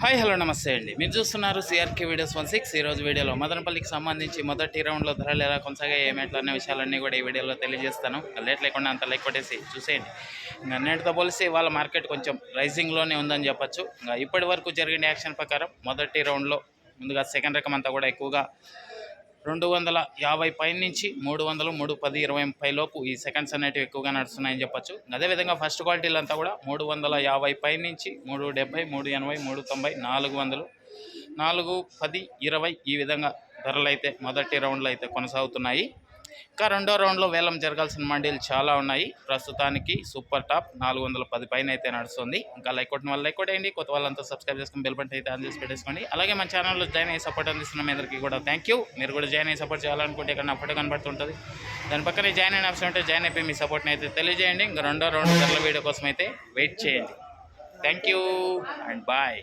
Hi hello నమస్తే అండి. మీరు చూస్తున్నారు సిఆర్కే వీడియోస్ 16. ఈరోజు వీడియోలో మదనపల్లికి సంబంధించి మొదటి రౌండ్లో ధరలు ఎలా కొనసాగాయి, ఏమేట్లా అనే విషయాలన్నీ కూడా ఈ వీడియోలో తెలియజేస్తాను. లేట్ లేకుండా అంత లైక్ కొట్టేసి చూసేయండి. ఇంకా అన్నిటితో పోలిసి వాళ్ళ మార్కెట్ కొంచెం రైజింగ్లోనే ఉందని చెప్పచ్చు. ఇంకా ఇప్పటి వరకు జరిగిన యాక్షన్ ప్రకారం మొదటి రౌండ్లో ముందుగా సెకండ్ రకం అంతా కూడా ఎక్కువగా 250 పై నుంచి 300, 310, 20 లోపు ఈ సెకండ్స్ అనేటివి ఎక్కువగా నడుస్తున్నాయని చెప్పచ్చు. అదేవిధంగా ఫస్ట్ క్వాలిటీలు అంతా కూడా 350 పై నుంచి 370, 380, 390, 400, 410, 20 ఈ విధంగా ధరలు అయితే మొదటి రౌండ్లో అయితే కొనసాగుతున్నాయి. ఇంకా రెండో రౌండ్లో వేలం జరగాల్సిన మండీలు చాలా ఉన్నాయి. ప్రస్తుతానికి సూపర్ టాప్ 410 పైన అయితే నడుస్తుంది. ఇంకా లైక్ కొట్టిన వాళ్ళు లైక్ కొట్టేయండి, కొత్త వాళ్ళంతా సబ్స్క్రైబ్ చేసుకుని బెల్ బటన్ అయితే ఆన్ చేసి పెట్టేసుకోండి. అలాగే మన ఛానల్లో జాయిన్ అయ్యి సపోర్ట్ అందిస్తున్న మీ అందరికీ కూడా థ్యాంక్ యూ. మీరు కూడా జాయిన్ అయ్యి సపోర్ట్ చేయాలనుకుంటే ఇక్కడ నా ఫోటో కనబడుతుంటుంది, దాని పక్కనే జాయిన్ అయిన ఆప్షన్ ఉంటే జాయిన్ అయిపోయి మీ సపోర్ట్ని అయితే తెలియజేయండి. ఇంకా రెండో రౌండ్ ధరల వీడియో కోసం అయితే వెయిట్ చేయండి. Thank you and bye.